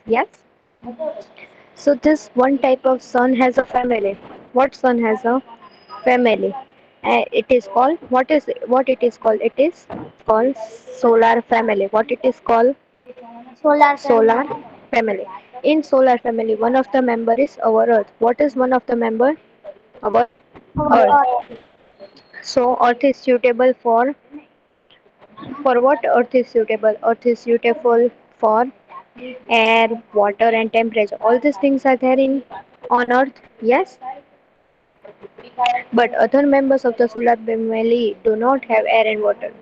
Yes. So this one type of sun has a family. What sun has a family? It is called what it is called? It is called solar family. What it is called? Solar Solar family. family. In solar family, one of the member is our Earth. What is one of the member? Our Earth. So Earth is suitable for what? Earth is suitable. Earth is suitable for air, water, and temperature. All these things are there in on Earth. Yes, but other members of the solar family do not have air and water.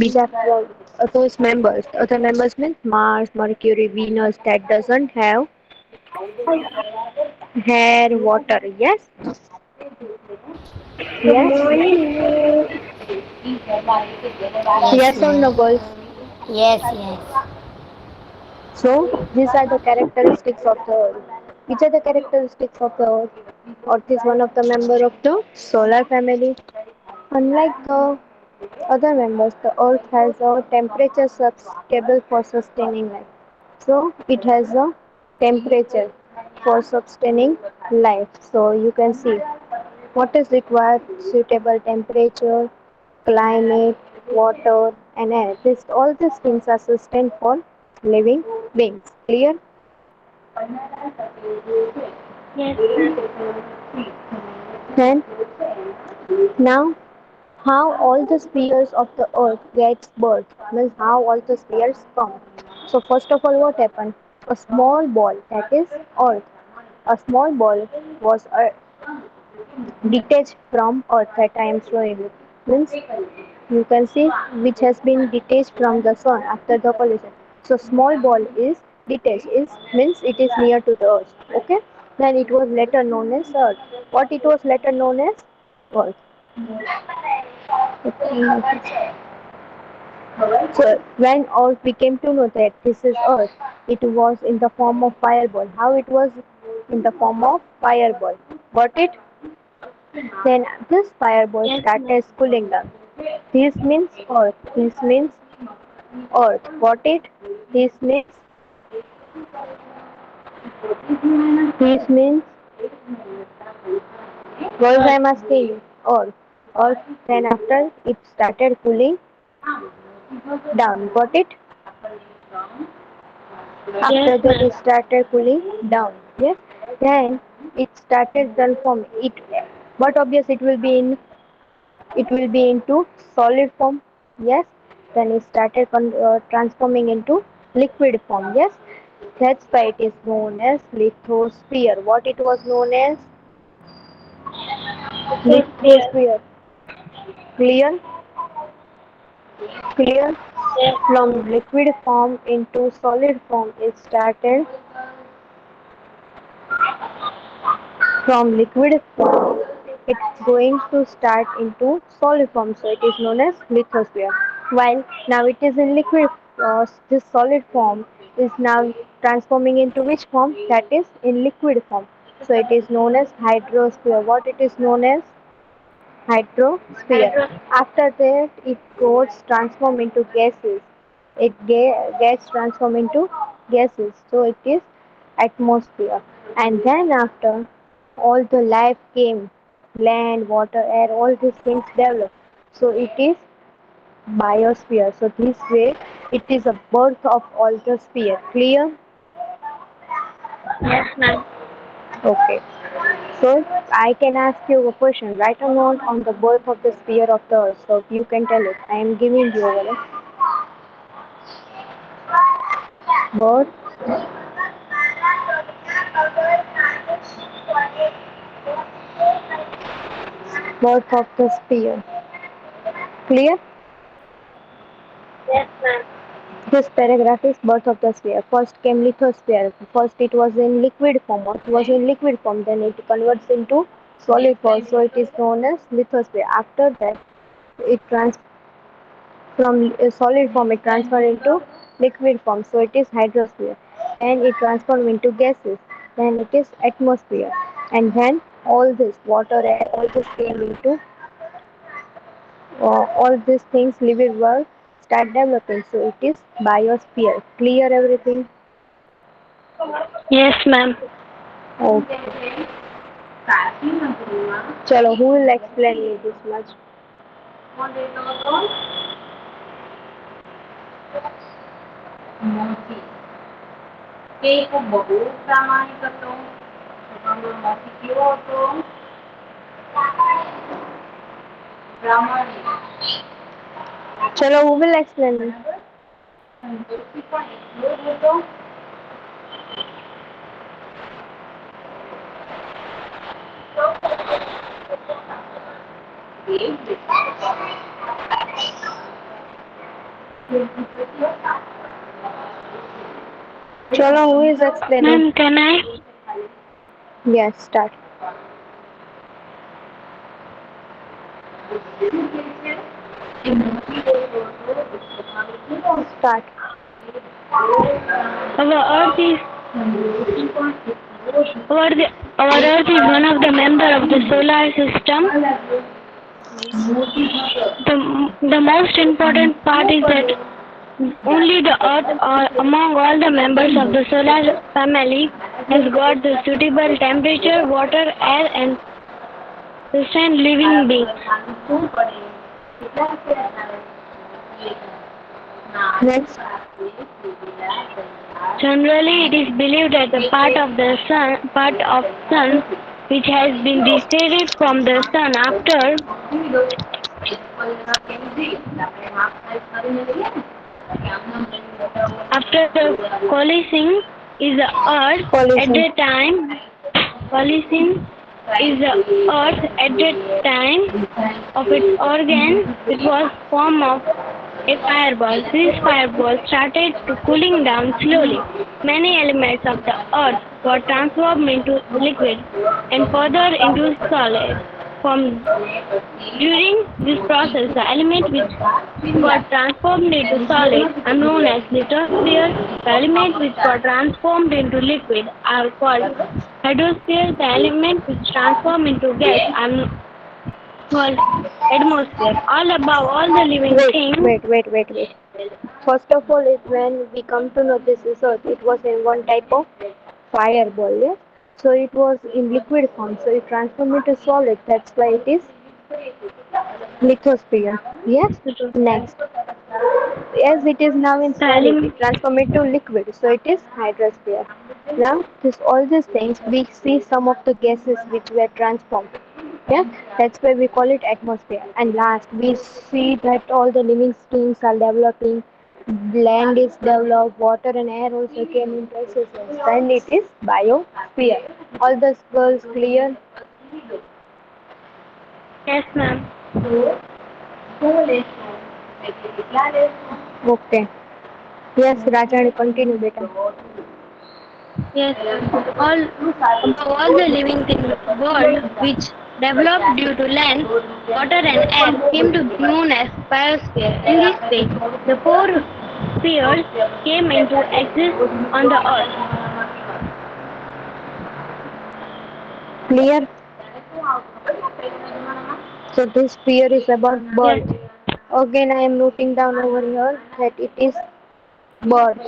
બીજા those members, other members means Mars, Mercury, Venus that doesn't have air, water. Yes, Good yes, morning. Yes, yes or ma'am. no, girls? Yes, yes. So these are the characteristics of the Earth. Which are the characteristics of the Earth? Earth is one of the member of the solar family. Unlike the other members, the Earth has a temperature stable for sustaining life. So it has a temperature for sustaining life. So you can see what is required: suitable temperature, climate, water, and air. This all these things are sustained for living beings. Clear? Yes, ma'am. And now how all the spheres of the earth gets birth means how all the spheres come. So first of all, what happened? A small ball, that is earth. A small ball was detached from earth that I am showing you. Means you can see which has been detached from the sun after the collision. So small ball is detached is means it is near to the earth. Okay. Then it was later known as earth. What it was later known as? Earth. Okay. So when Earth became to know that this is Earth, it was in the form of fireball. How it was in the form of fireball? Got it? Then this fireball Yes, ma'am. started cooling down. This means Earth. This means Earth. Got it? This means this means girls I Earth. am asking you. Earth. Earth. Then after it started cooling down. Got it? Yes, After that ma'am. it started cooling down. Yes. Then it started transforming. But obvious it will be into solid form. Yes. Then it started transforming into liquid form. Yes. That's why it is known as lithosphere. What it was known as? Lithosphere. Lithosphere. Clear? Clear? Yes, ma'am. From liquid form into solid form, it started from liquid form. It's going to start into solid form, so it is known as lithosphere. While now it is in liquid, this solid form is now transforming into which form? That is in liquid form. So it is known as hydrosphere. What it is known as? Hydrosphere. Hydrosphere. After that, it goes transform into gases. It gets transformed into gases. So it is atmosphere. And then after all the life came, land, water, air, all these things developed. So it is biosphere. So this way, it is a birth of all the sphere. Clear? Yes, ma'am. Okay. So I can ask you a question, right or not, on the birth of the sphere of the earth. So you can tell it. I am giving you a birth, birth of the sphere. Clear? Yes, ma'am. This paragraph is birth of the sphere. First came lithosphere. First it was in liquid form. It was in liquid form. Then it converts into solid form. So it is known as lithosphere. After that, it trans from solid form it transfer into liquid form, so it is hydrosphere. Then it transform into gases, then it is atmosphere, and then all this water, air, all this came into all these things living world start developing, so it is biosphere. Clear everything? Yes, ma'am. Okay. Chalo, who will explain me this much? Chalo, who will explain me? Chalo, who is explaining? Ma'am, can I? Yes, start. Start. Our Earth is our, the, our Earth is one of the members of the solar system. The most important part is that only the Earth, or among all the members of the solar family, has got the suitable temperature, water, air, and sustain living beings. Next. Generally, it is believed that the part of sun, which has been receded from the sun after the coalescing, is the Earth at Pollution. the time coalescing is the Earth at the time of its origin. It was form of a fireball. This fireball started to cooling down slowly. Many elements of the earth got transformed into liquid and further into solid form. During this process, the element which got transformed into solid are known as lithosphere. The elements which got transformed into liquid are called hydrosphere. The elements which transform into gas are called atmosphere. All above all the living Wait, things. wait, wait, wait, wait. First of all, is when we come to know this is Earth, it was in one type of fireball, yes? So it was in liquid form, so it transformed into solid. That's why it is lithosphere. Yes? Next. As it is now in The solid, element it transformed into liquid, so it is hydrosphere. Now, this all these things, we see some of the gases which were transformed. Yeah, that's why we call it atmosphere. And last, we see that all the living things are developing. Land is developed, water and air also came into existence. Then it is biosphere. All the girls clear? yes, ma'am. Okay. Yes, Rajani, continue, beta. Yes, all above all the living things world which developed due to land, water and air came to be known as biosphere. In this way, the four spheres came into existence on the earth. Clear? So this fear is about Yes, birth. Again, I am noting down over here that it is birth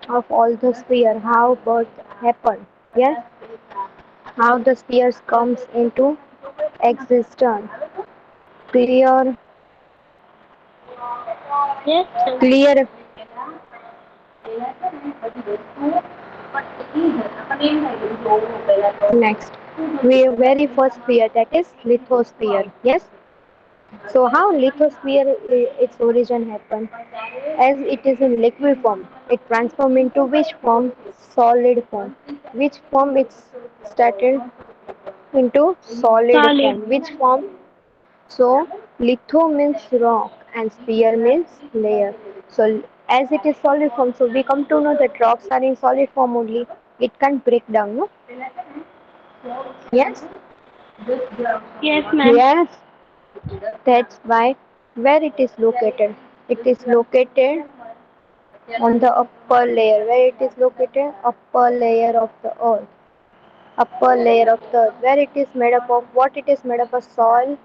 of all the sphere, how birth happen. Yes, how the spheres comes into existence. Clear, yes, ma'am. clear. Next, we very first sphere, that is lithosphere. Yes. So how lithosphere its origin happened? As it is in liquid form, it transformed into which form? Solid form. Which form it's started into? Solid Solid. form. Which form? So litho means rock and sphere means layer. So as it is solid form, so we come to know that rocks are in solid form only. It can't break down, no? Yes? Yes, ma'am. Yes. That's why where it is located. It is located on the upper layer. Where it is located? Upper layer of the earth. Upper layer of the earth. Where it is made up of what? It is made up of soil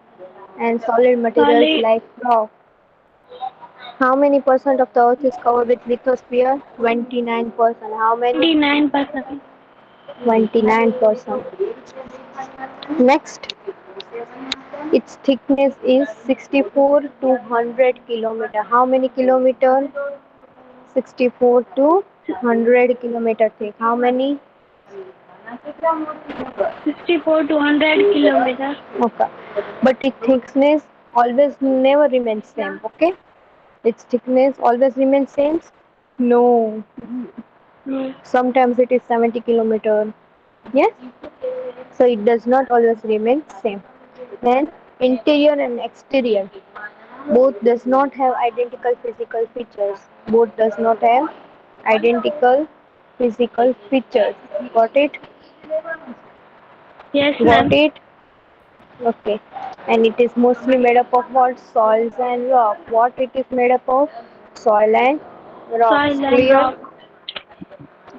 and solid materials Solid. like rock. How many percent of the earth is covered with lithosphere? 29%. How many? 29%. 29%. Next, its thickness is 64 to 100 kilometer. How many kilometer? 64 to 100 kilometer thick. How many? 64 to 100 kilometers. Okay. But its thickness always never remains same. Okay. Its thickness always remains same? No. No. Sometimes it is 70 kilometer. Yes. So it does not always remain same. Then interior and exterior both does not have identical physical features. Both does not have identical physical features. Got it? Yes, Got ma'am. it? Okay. And it is mostly made up of what? Soils and rock. What it is made up of? Soil and rocks. Soil and Clear? rock.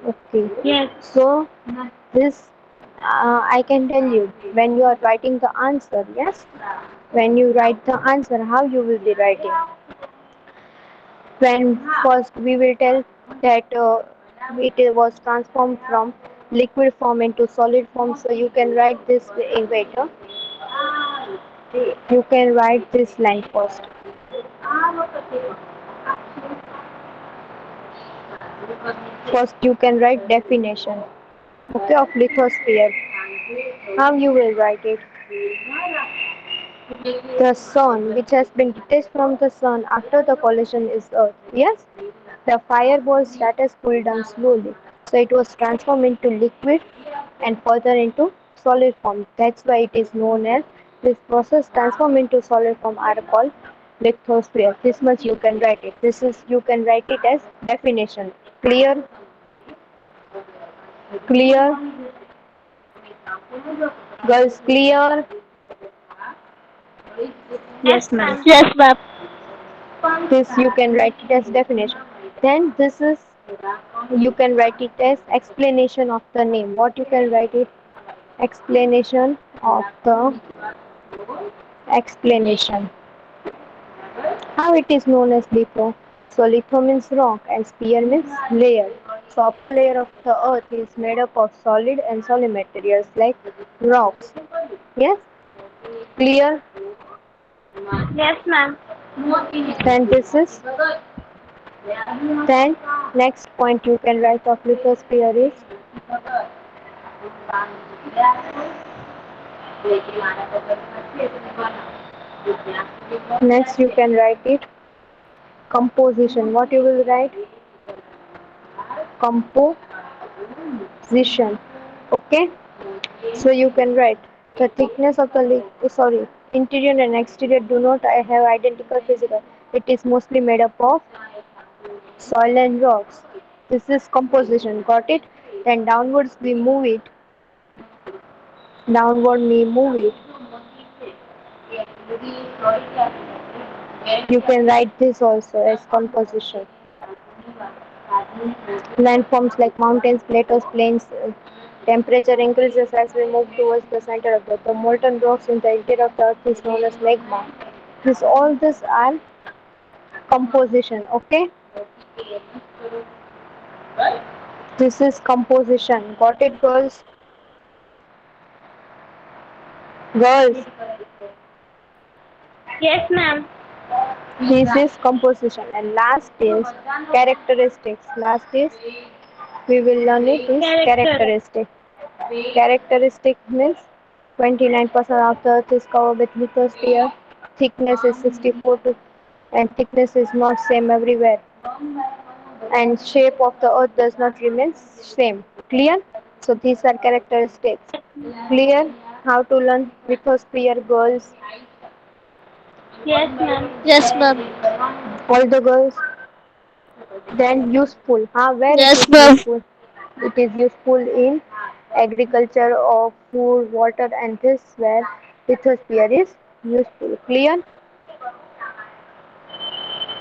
Okay. Yes. So this I can tell you when you are writing the answer. Yes. When you write the answer, how you will be writing? When first we will tell that it was transformed from liquid form into solid form, so you can write this better. You can write this line first. First you can write definition, okay, of lithosphere. How you will write it? The sun, which has been detached from the sun after the collision, is Earth. Yes? The fireball status cooled down slowly. So it was transformed into liquid and further into solid form. That's why it is known as this process transform into solid form are called lithosphere. This much you can write it. This is you can write it as definition. Clear? Clear? Girls clear? Yes, Yes, ma'am. ma'am. Yes, ma'am. This you can write it as definition. Then this is you can write it as explanation of the name. What you can write it? Explanation of the explanation. How it is known as litho? So litho means rock and sphere means layer. So upper layer of the earth is made up of solid and solid materials like rocks. Yes? Clear? Yes, ma'am. Then this is then next point you can write of lithosphere is next you can write it composition. What you will write? Composition. Okay. So you can write the thickness of the sorry, interior and exterior do not have identical physical. It is mostly made up of soil and rocks. This is composition. Got it? Then downwards we move it. Downward we move it. You can write this also as composition. Landforms like mountains, plateaus, plains. Temperature increases as we move towards the center of the earth. The molten rocks in the interior of the earth is known as magma. This all these are composition. Okay, this is composition. Got it, girls? Girls, Yes, ma'am. this is composition. And last is characteristics. Last is we will learn it is Character. characteristic. Characteristic means 29% of the earth is covered with lithosphere. Thickness is 64 to and thickness is not same everywhere. And shape of the earth does not remain same. Clear? So these are characteristics. Clear? How to learn lithosphere, girls? Yes, ma'am. Yes, ma'am. All the girls. Then useful. Where it Yes, is ma'am. useful? It is useful in agriculture of food, water, and this where lithosphere is useful. Clear?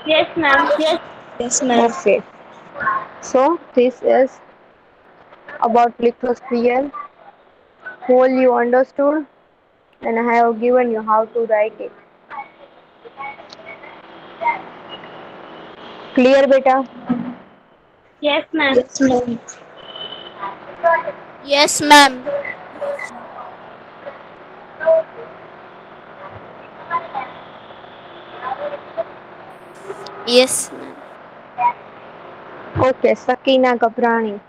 Yes, ma'am. Yes, ma'am. Okay. So this is about lithosphere. Whole you understood, and I have given you how to write it. Clear, beta? Yes, ma'am. Yes, ma'am. Yes, ma'am. Yes, ma'am. Okay, Sakina Gabrani.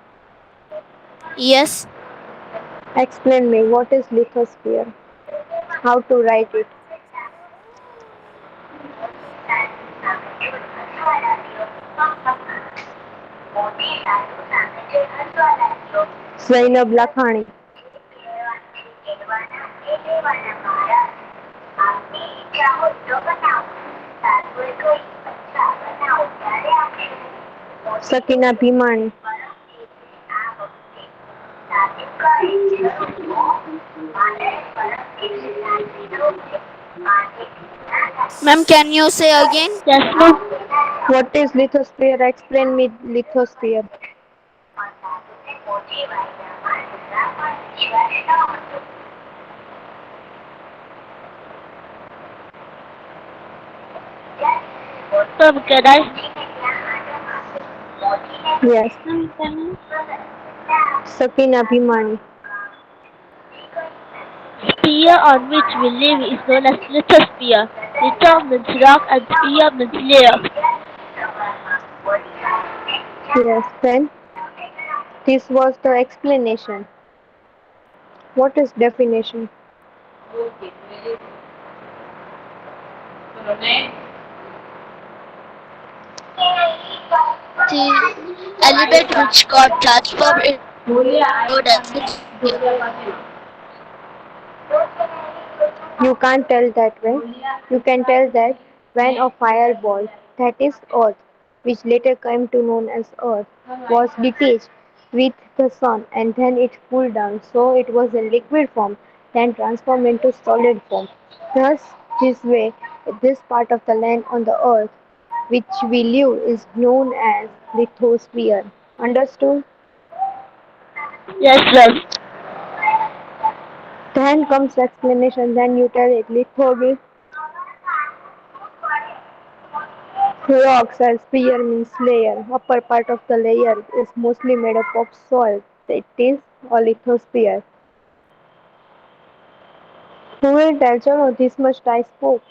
Yes. Explain me what is lithosphere? How to write it? Zainab Lakhani. Sakina Bhimani. Ma'am, can you say again? Yes, ma'am. What is lithosphere? Explain me lithosphere. Ma'am, can I? Yes. Ma'am, can Sakina Bhimani. I? Sphere on which we live is known as lithosphere. Litho means rock and sphere means layer. Yes. Then this was the explanation. What is definition? The element which got transformed into liquid is known as lithosphere. You can't tell that way. You can tell that when a fireball, that is Earth, which later came to known as Earth, was detached with the sun and then it cooled down, so it was in liquid form, then transformed into solid form. Thus, this way, this part of the land on the Earth which we live is known as lithosphere. Understood? Yes, ma'am. Then comes explanation, then you tell it. Lithosphere. Rocks as sphere means layer. Upper part of the layer is mostly made up of soil. It is a lithosphere. Who will tell? Chalo, this much I spoke.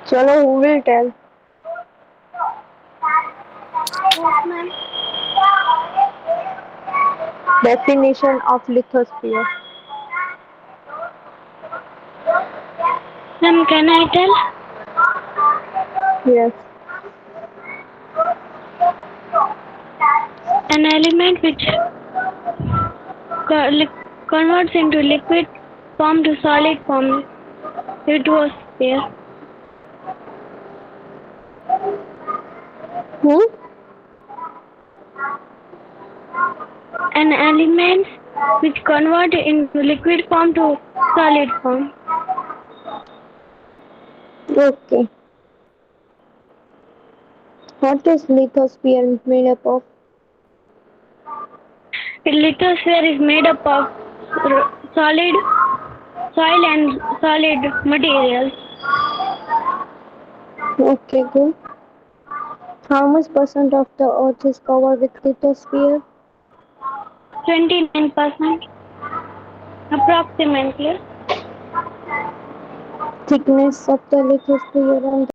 Chalo, who will tell? Yes, ma'am. Definition of lithosphere. Ma'am, can I tell? Yes. An element which co- li- converts into liquid form to solid form. Lithosphere. Who? An element which convert into liquid form to solid form. Okay. What is lithosphere made up of? A lithosphere is made up of solid soil and solid materials. Okay, good. How much percent of the earth is covered with lithosphere? 29% approximately. Thickness of the lithosphere and